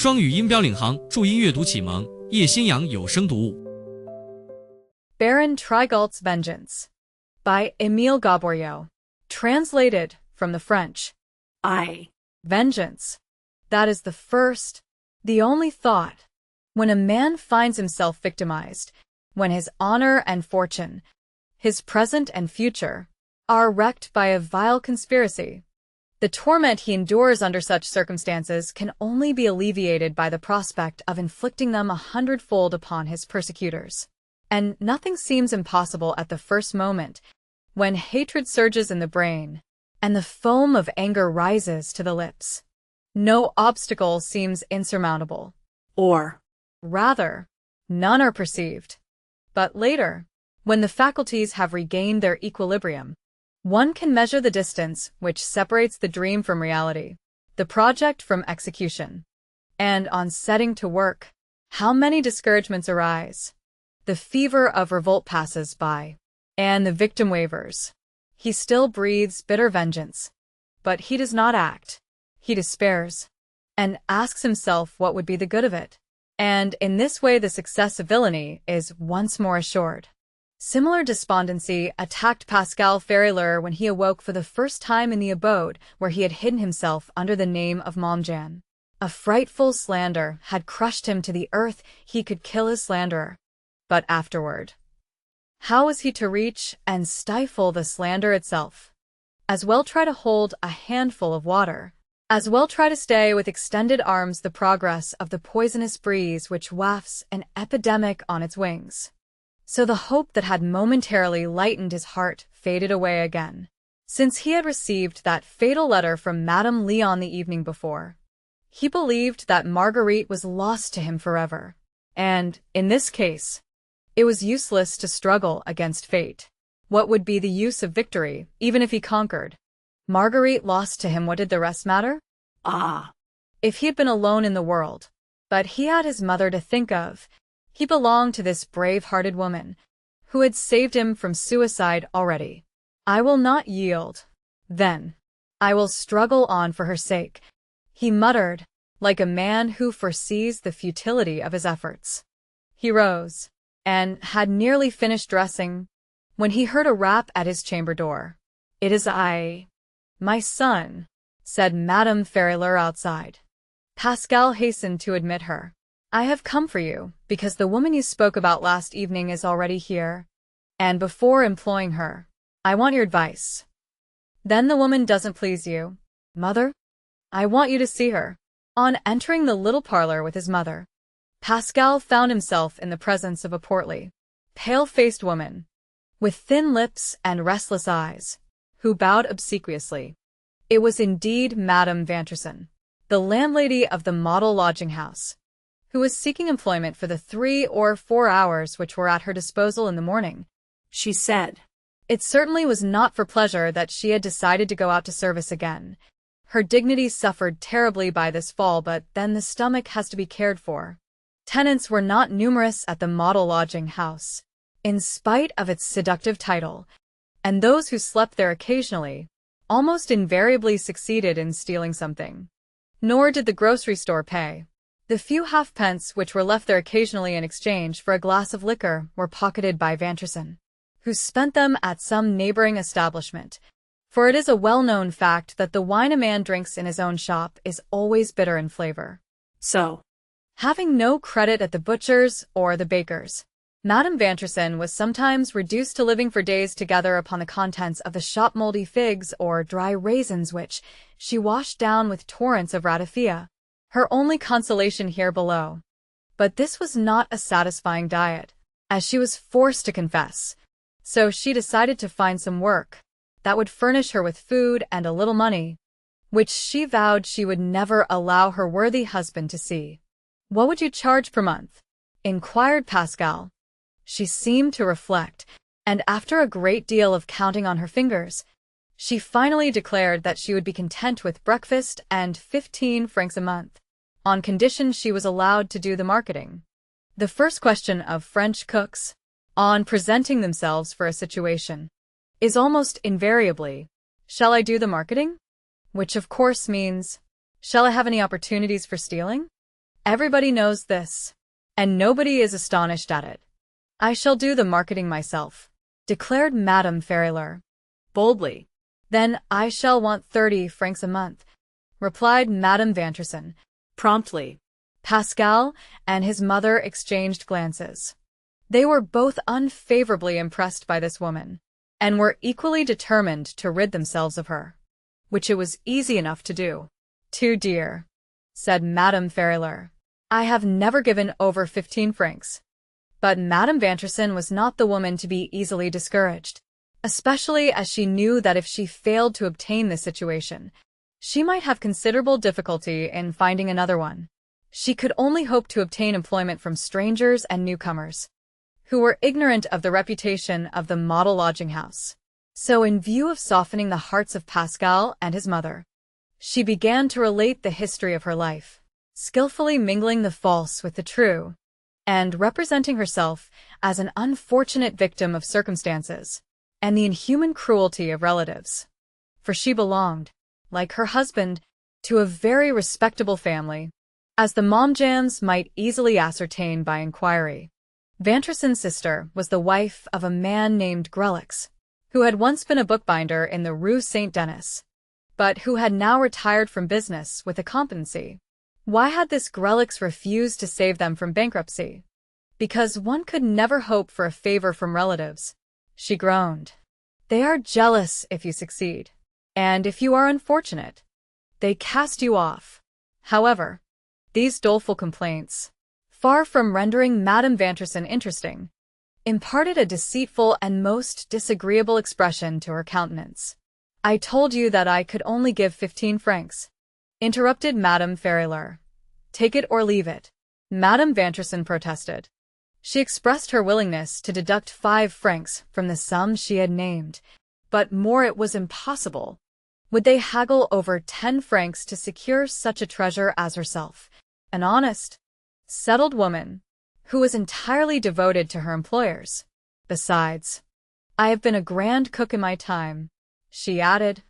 双语音标领航，注音阅读启蒙，叶兴阳有声读物。Baron Trigault's Vengeance by Émile Gaboriau. Translated from the French. Vengeance. That is the first, the only thought. When a man finds himself victimized, when his honor and fortune, his present and future, are wrecked by a vile conspiracy, the torment he endures under such circumstances can only be alleviated by the prospect of inflicting them 100-fold upon his persecutors. And nothing seems impossible at the first moment, when hatred surges in the brain, and the foam of anger rises to the lips. No obstacle seems insurmountable. Or, rather, none are perceived. But later, when the faculties have regained their equilibrium, one can measure the distance which separates the dream from reality, the project from execution. And on setting to work, how many discouragements arise. The fever of revolt passes by, and the victim wavers. He still breathes bitter vengeance, but he does not act. He despairs, and asks himself what would be the good of it. And in this way the success of villainy is once more assured. Similar despondency attacked Pascal Ferrilleur when he awoke for the first time in the abode where he had hidden himself under the name of Momjan. A frightful slander had crushed him to the earth. He could kill his slanderer. But afterward, how was he to reach and stifle the slander itself? As well try to hold a handful of water, as well try to stay with extended arms the progress of the poisonous breeze which wafts an epidemic on its wings. So the hope that had momentarily lightened his heart faded away again, since he had received that fatal letter from Madame Leon the evening before. He believed that Marguerite was lost to him forever, and, in this case, it was useless to struggle against fate. What would be the use of victory, even if he conquered? Marguerite lost to him, what did the rest matter? If he had been alone in the world, but he had his mother to think of. He belonged to this brave-hearted woman, who had saved him from suicide already. I will not yield, then. I will struggle on for her sake, he muttered, like a man who foresees the futility of his efforts. He rose, and had nearly finished dressing, when he heard a rap at his chamber door. "It is I, my son," said Madame Ferrilleur outside. Pascal hastened to admit her. "I have come for you, because the woman you spoke about last evening is already here. And before employing her, I want your advice." "Then the woman doesn't please you, mother? I want you to see her." On entering the little parlor with his mother, Pascal found himself in the presence of a portly, pale-faced woman, with thin lips and restless eyes, who bowed obsequiously. It was indeed Madame Vanterson, the landlady of the model lodging-house, who was seeking employment for the 3 or 4 hours which were at her disposal in the morning. She said, it certainly was not for pleasure that she had decided to go out to service again. Her dignity suffered terribly by this fall, but then the stomach has to be cared for. Tenants were not numerous at the model lodging-house, in spite of its seductive title, and those who slept there occasionally almost invariably succeeded in stealing something. Nor did the grocery store pay. The few halfpence which were left there occasionally in exchange for a glass of liquor were pocketed by Vanterson, who spent them at some neighboring establishment, for it is a well-known fact that the wine a man drinks in his own shop is always bitter in flavor. So, having no credit at the butcher's or the baker's, Madame Vanterson was sometimes reduced to living for days together upon the contents of the shop moldy figs or dry raisins which she washed down with torrents of ratafia, her only consolation here below. But this was not a satisfying diet, as she was forced to confess, so she decided to find some work that would furnish her with food and a little money, which she vowed she would never allow her worthy husband to see. "What would you charge per month?" inquired Pascal. She seemed to reflect, and after a great deal of counting on her fingers, she finally declared that she would be content with breakfast and 15 francs a month, on condition she was allowed to do the marketing. The first question of French cooks, on presenting themselves for a situation, is almost invariably, "Shall I do the marketing?" Which of course means, "Shall I have any opportunities for stealing?" Everybody knows this, and nobody is astonished at it. I shall do the marketing myself, declared Madame Ferrier, boldly. Then I shall want 30 francs a month, replied Madame Vanterson, promptly. Pascal and his mother exchanged glances. They were both unfavorably impressed by this woman, and were equally determined to rid themselves of her, which it was easy enough to do. Too dear, said Madame Ferrier. I have never given over 15 francs. But Madame Vanterson was not the woman to be easily discouraged, especially as she knew that if she failed to obtain this situation, she might have considerable difficulty in finding another one. She could only hope to obtain employment from strangers and newcomers, who were ignorant of the reputation of the model lodging house. So in view of softening the hearts of Pascal and his mother, she began to relate the history of her life, skillfully mingling the false with the true, and representing herself as an unfortunate victim of circumstances and the inhuman cruelty of relatives. For she belonged, like her husband, to a very respectable family, as the Momjans might easily ascertain by inquiry. Vanterson's sister was the wife of a man named Grelix, who had once been a bookbinder in the Rue Saint-Denis, but who had now retired from business with a competency. Why had this Grelix refused to save them from bankruptcy? Because one could never hope for a favor from relatives, she groaned. They are jealous if you succeed, and if you are unfortunate, they cast you off. However, these doleful complaints, far from rendering Madame Vanterson interesting, imparted a deceitful and most disagreeable expression to her countenance. I told you that I could only give 15 francs, interrupted Madame Ferrier. Take it or leave it, Madame Vanterson protested. She expressed her willingness to deduct 5 francs from the sum she had named, but more it was impossible. Would they haggle over 10 francs to secure such a treasure as herself, an honest, settled woman, who was entirely devoted to her employers? Besides, I have been a grand cook in my time, she added,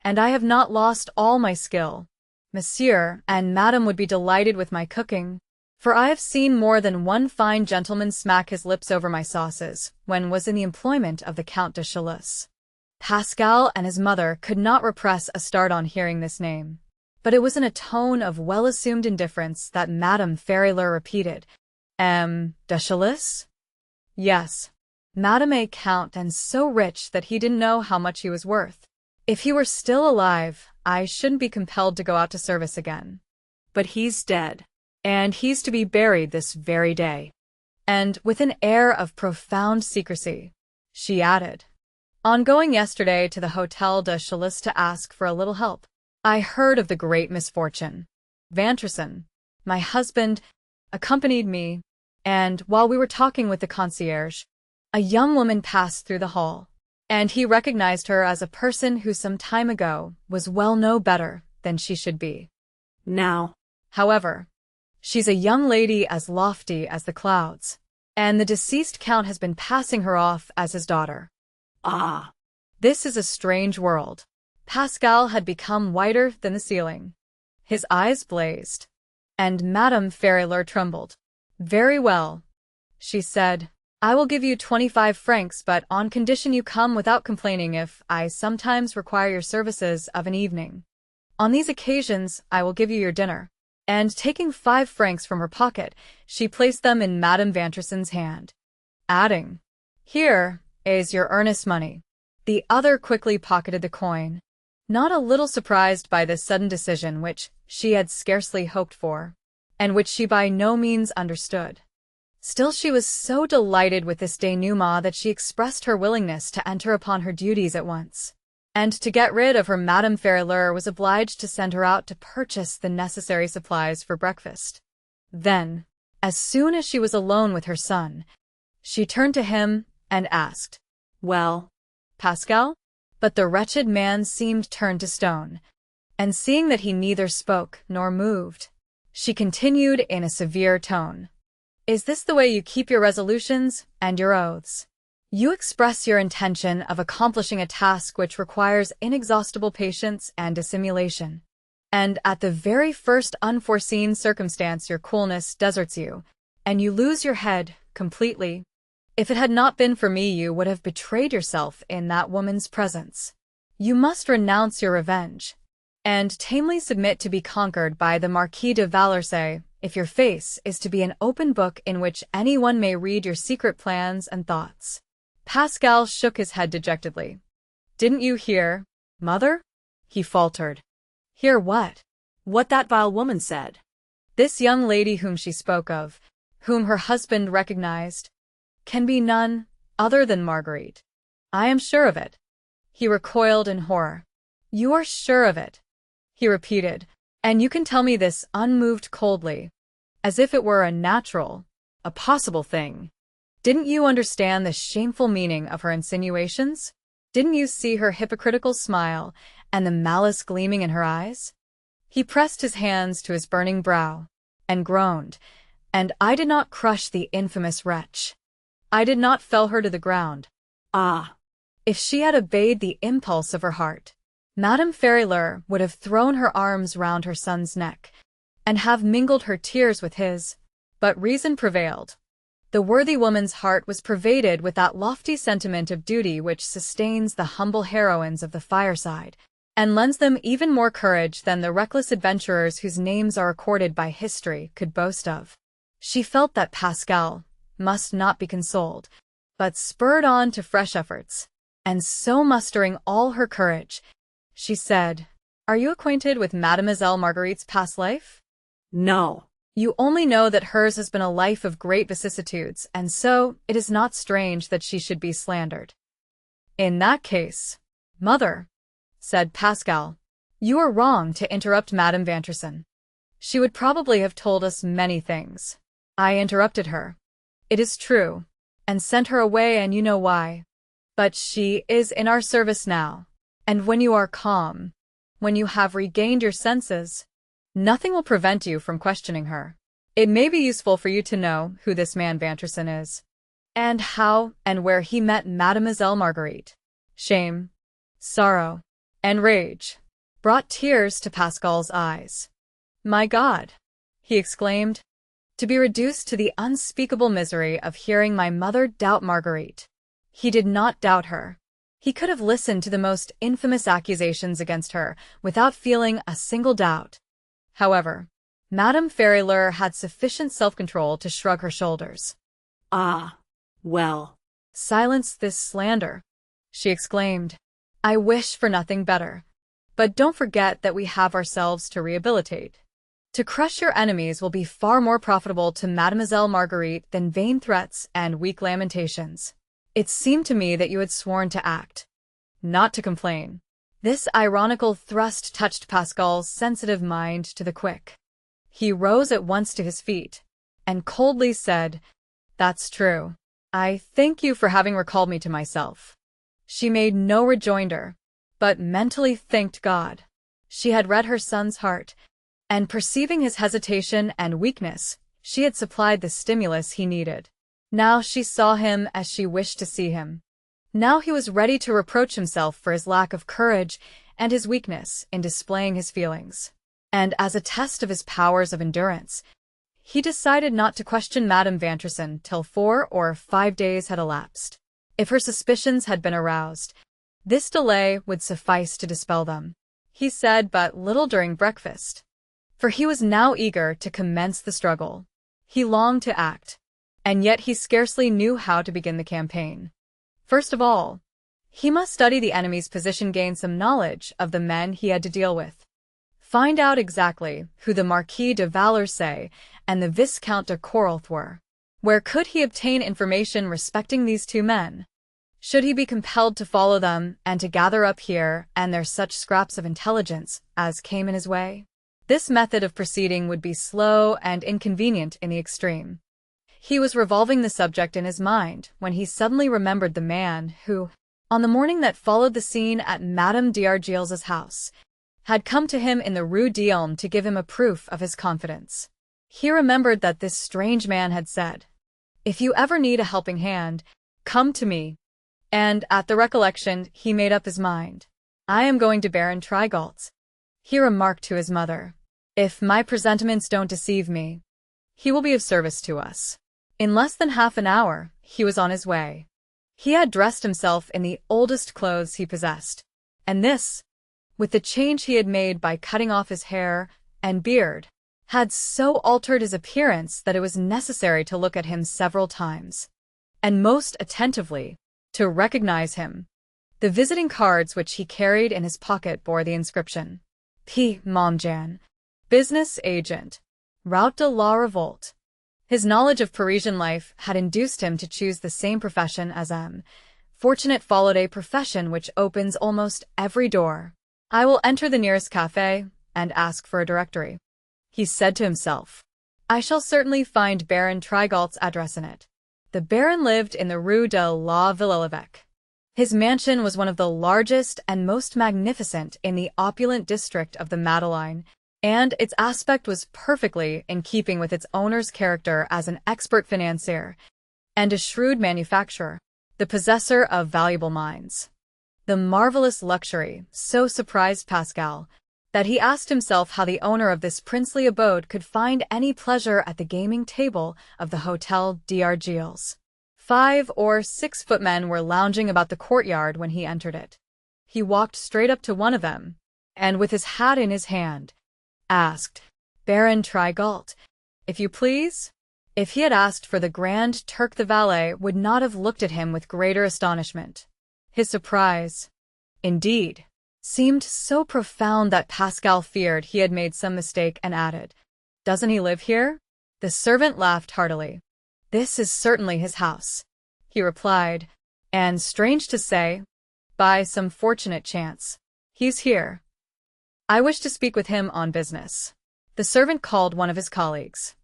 and I have not lost all my skill. Monsieur and Madame would be delighted with my cooking, for I have seen more than one fine gentleman smack his lips over my sauces when was in the employment of the Count de Chalus. Pascal and his mother could not repress a start on hearing this name, but it was in a tone of well-assumed indifference that Madame Ferrier repeated, de Chalus? Yes, Madame a Count, and so rich that he didn't know how much he was worth. If he were still alive, I shouldn't be compelled to go out to service again. But he's dead, and he's to be buried this very day. And with an air of profound secrecy, she added, on going yesterday to the Hotel de Chalus to ask for a little help, I heard of the great misfortune. Vanterson, my husband, accompanied me, and while we were talking with the concierge, a young woman passed through the hall, and he recognized her as a person who some time ago was well no better than she should be. Now, however, she's a young lady as lofty as the clouds, and the deceased count has been passing her off as his daughter. Ah, this is a strange world. Pascal had become whiter than the ceiling. His eyes blazed, and Madame Ferrier trembled. Very well, she said. I will give you 25 francs, but on condition you come without complaining if I sometimes require your services of an evening. On these occasions I will give you your dinner. And taking 5 francs from her pocket, she placed them in Madame Vanterson's hand, adding, Here is your earnest money. The other quickly pocketed the coin, not a little surprised by this sudden decision which she had scarcely hoped for, and which she by no means understood. Still she was so delighted with this denouement that she expressed her willingness to enter upon her duties at once, and to get rid of her Madame Ferrier was obliged to send her out to purchase the necessary supplies for breakfast. Then, as soon as she was alone with her son, she turned to him and asked, Well, Pascal? But the wretched man seemed turned to stone, and seeing that he neither spoke nor moved, she continued in a severe tone, Is this the way you keep your resolutions and your oaths? You express your intention of accomplishing a task which requires inexhaustible patience and dissimulation. And at the very first unforeseen circumstance your coolness deserts you, and you lose your head completely. If it had not been for me you would have betrayed yourself in that woman's presence. You must renounce your revenge, and tamely submit to be conquered by the Marquis de Valorsay, if your face is to be an open book in which anyone may read your secret plans and thoughts. Pascal shook his head dejectedly. Didn't you hear, mother? He faltered. Hear what? What that vile woman said. This young lady whom she spoke of, whom her husband recognized, can be none other than Marguerite. I am sure of it. He recoiled in horror. You are sure of it, he repeated, and you can tell me this unmoved coldly, as if it were a natural, a possible thing. Didn't you understand the shameful meaning of her insinuations? Didn't you see her hypocritical smile and the malice gleaming in her eyes? He pressed his hands to his burning brow and groaned, and I did not crush the infamous wretch. I did not fell her to the ground. Ah! If she had obeyed the impulse of her heart, Madame Ferrilleur would have thrown her arms round her son's neck, and have mingled her tears with his. But reason prevailed. The worthy woman's heart was pervaded with that lofty sentiment of duty which sustains the humble heroines of the fireside, and lends them even more courage than the reckless adventurers whose names are recorded by history could boast of. She felt that Pascal must not be consoled, but spurred on to fresh efforts, and so mustering all her courage, she said, Are you acquainted with Mademoiselle Marguerite's past life? No. You only know that hers has been a life of great vicissitudes, and so it is not strange that she should be slandered. In that case, mother, said Pascal, you are wrong to interrupt Madame Vanterson. She would probably have told us many things. I interrupted her. It is true, and sent her away, and you know why. But she is in our service now, and when you are calm, when you have regained your senses, nothing will prevent you from questioning her. It may be useful for you to know who this man Vanterson is, and how and where he met Mademoiselle Marguerite. Shame, sorrow, and rage brought tears to Pascal's eyes. My God, he exclaimed, to be reduced to the unspeakable misery of hearing my mother doubt Marguerite. He did not doubt her. He could have listened to the most infamous accusations against her without feeling a single doubt. However, Madame Ferrilleur had sufficient self-control to shrug her shoulders. Ah, well. Silence this slander, she exclaimed. I wish for nothing better. But don't forget that we have ourselves to rehabilitate. To crush your enemies will be far more profitable to Mademoiselle Marguerite than vain threats and weak lamentations. It seemed to me that you had sworn to act, not to complain. This ironical thrust touched Pascal's sensitive mind to the quick. He rose at once to his feet, and coldly said, That's true. I thank you for having recalled me to myself. She made no rejoinder, but mentally thanked God. She had read her son's heart, and perceiving his hesitation and weakness, she had supplied the stimulus he needed. Now she saw him as she wished to see him. Now he was ready to reproach himself for his lack of courage and his weakness in displaying his feelings. And as a test of his powers of endurance, he decided not to question Madame Vanterson till 4 or 5 days had elapsed. If her suspicions had been aroused, this delay would suffice to dispel them. He said but little during breakfast, for he was now eager to commence the struggle. He longed to act, and yet he scarcely knew how to begin the campaign. First of all, he must study the enemy's position, gain some knowledge of the men he had to deal with. Find out exactly who the Marquis de Valorsay and the Viscount de Corolth were. Where could he obtain information respecting these two men? Should he be compelled to follow them and to gather up here and there such scraps of intelligence as came in his way? This method of proceeding would be slow and inconvenient in the extreme. He was revolving the subject in his mind when he suddenly remembered the man who, on the morning that followed the scene at Madame d'Argiles's house, had come to him in the Rue d'Ulm to give him a proof of his confidence. He remembered that this strange man had said, If you ever need a helping hand, come to me. And at the recollection he made up his mind. I am going to Baron Trigault's. He remarked to his mother, "If my presentiments don't deceive me, he will be of service to us." In less than half an hour, he was on his way. He had dressed himself in the oldest clothes he possessed, and this, with the change he had made by cutting off his hair and beard, had so altered his appearance that it was necessary to look at him several times, and most attentively, to recognize him. The visiting cards which he carried in his pocket bore the inscription, P. Momjan, business agent, Route de la Revolte. His knowledge of Parisian life had induced him to choose the same profession as M. Fortunate followed a profession which opens almost every door. "I will enter the nearest café and ask for a directory," he said to himself. "I shall certainly find Baron Trigault's address in it." The Baron lived in the Rue de la Villelevêque. His mansion was one of the largest and most magnificent in the opulent district of the Madeleine, and its aspect was perfectly in keeping with its owner's character as an expert financier and a shrewd manufacturer, the possessor of valuable mines. The marvelous luxury so surprised Pascal that he asked himself how the owner of this princely abode could find any pleasure at the gaming table of the Hotel d'Argilles. 5 or 6 footmen were lounging about the courtyard when he entered it. He walked straight up to one of them, and with his hat in his hand, asked, "Baron Trigault, if you please?" If he had asked for the Grand Turk, the valet would not have looked at him with greater astonishment. His surprise, indeed, seemed so profound that Pascal feared he had made some mistake and added, "Doesn't he live here?" The servant laughed heartily. "This is certainly his house," he replied, "and strange to say, by some fortunate chance, he's here. I wish to speak with him on business." The servant called one of his colleagues.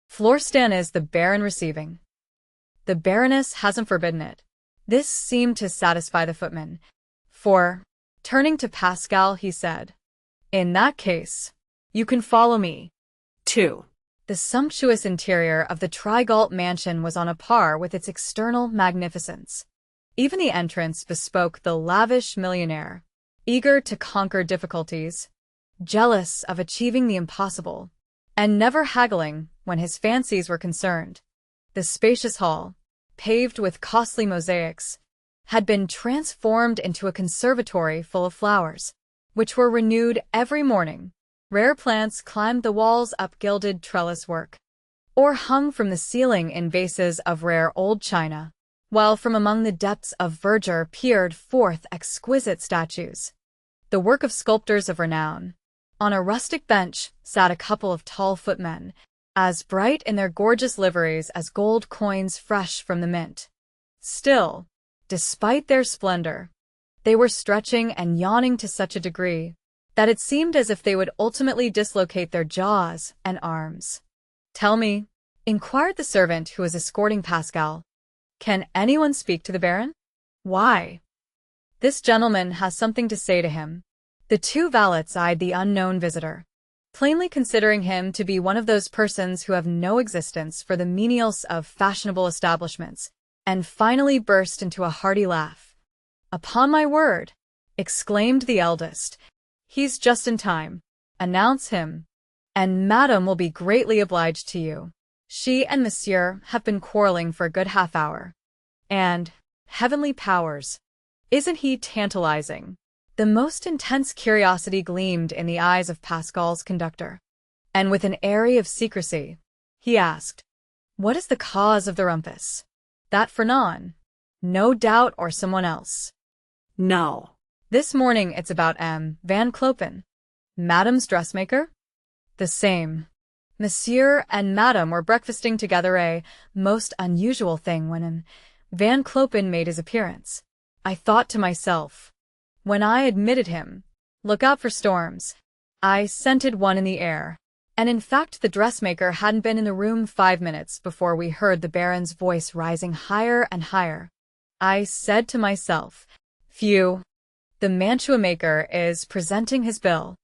Florestan is the Baron receiving. The Baroness hasn't forbidden it." This seemed to satisfy the footman, for, turning to Pascal, he said, "In that case, you can follow me." 2. The sumptuous interior of the Trigault mansion was on a par with its external magnificence. Even the entrance bespoke the lavish millionaire, eager to conquer difficulties, jealous of achieving the impossible, and never haggling when his fancies were concerned. The spacious hall, paved with costly mosaics, had been transformed into a conservatory full of flowers, which were renewed every morning. Rare plants climbed the walls up gilded trellis work, or hung from the ceiling in vases of rare old china, while from among the depths of verdure peered forth exquisite statues, the work of sculptors of renown. On a rustic bench sat a couple of tall footmen, as bright in their gorgeous liveries as gold coins fresh from the mint. Still, despite their splendor, they were stretching and yawning to such a degree that it seemed as if they would ultimately dislocate their jaws and arms. "Tell me," inquired the servant who was escorting Pascal, "can anyone speak to the Baron?" "Why?" "This gentleman has something to say to him." The 2 valets eyed the unknown visitor, plainly considering him to be one of those persons who have no existence for the menials of fashionable establishments, and finally burst into a hearty laugh. "Upon my word," exclaimed the eldest, "he's just in time. Announce him, and Madame will be greatly obliged to you. She and Monsieur have been quarreling for a good half-hour. And, heavenly powers, isn't he tantalizing?" The most intense curiosity gleamed in the eyes of Pascal's conductor, and with an air of secrecy, he asked, "What is the cause of the rumpus? That Fernand, no doubt, or someone else?" "No." "This morning it's about M. Van Clopen, Madame's dressmaker?" "The same. Monsieur and Madame were breakfasting together, a most unusual thing, when M. Van Clopen made his appearance. I thought to myself, when I admitted him, look out for storms. I scented one in the air, and in fact the dressmaker hadn't been in the room 5 minutes before we heard the Baron's voice rising higher and higher. I said to myself, phew, the mantua maker is presenting his bill."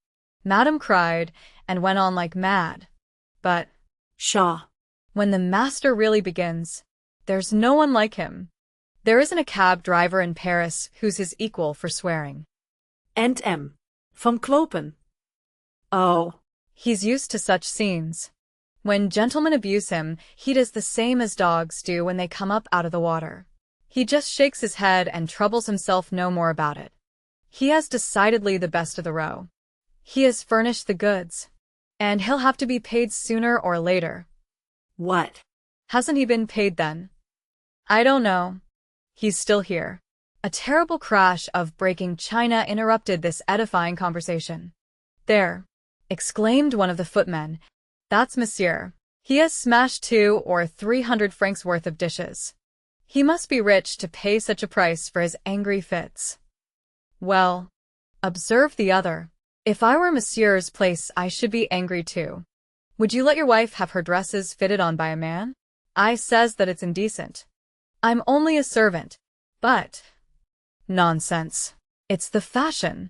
Madame cried and went on like mad. "But, Shaw, when the master really begins, there's no one like him. There isn't a cab driver in Paris who's his equal for swearing." and M. Van Kloppen. Oh, He's used to such scenes. When gentlemen abuse him, he does the same as dogs do when they come up out of the water. He just shakes his head and troubles himself no more about it. He has decidedly the best of the row. He has furnished the goods. And he'll have to be paid sooner or later. what? Hasn't he been paid then? I don't know. He's still here. A terrible crash of breaking china interrupted this edifying conversation. There, exclaimed one of the footmen. That's Monsieur. He has smashed 200 or 300 francs worth of dishes. He must be rich to pay such a price for his angry fits. Well, observed the other, if I were Monsieur's place I should be angry too. Would you let your wife have her dresses fitted on by a man? I says that it's indecent. I'm only a servant. But… Nonsense. It's the fashion.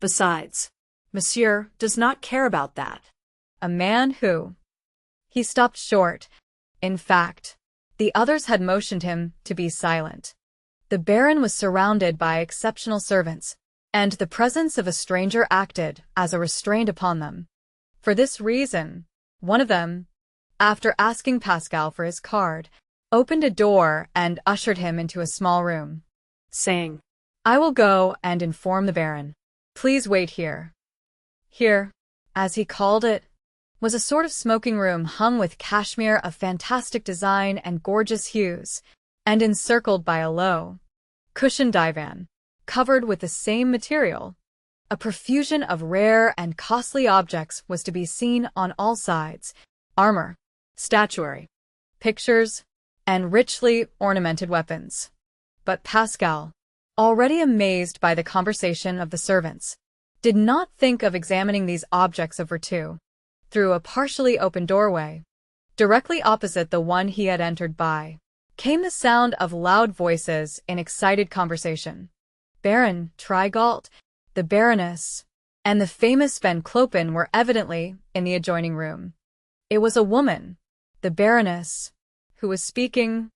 Besides, Monsieur does not care about that. A man who… He stopped short. In fact, the others had motioned him to be silent. The Baron was surrounded by exceptional servants, and the presence of a stranger acted as a restraint upon them. For this reason, one of them, after asking Pascal for his card, opened a door and ushered him into a small room, saying, I will go and inform the Baron. Please wait here. Here, as he called it, was a sort of smoking room hung with cashmere of fantastic design and gorgeous hues, and encircled by a low, cushioned divan, covered with the same material. A profusion of rare and costly objects was to be seen on all sides: armor, statuary, pictures, and richly ornamented weapons. But Pascal, already amazed by the conversation of the servants, did not think of examining these objects of virtu. Through a partially open doorway, directly opposite the one he had entered by, came the sound of loud voices in excited conversation. Baron Trigault, the Baroness, and the famous Van Kloppen were evidently in the adjoining room. It was a woman, the Baroness, who was speaking,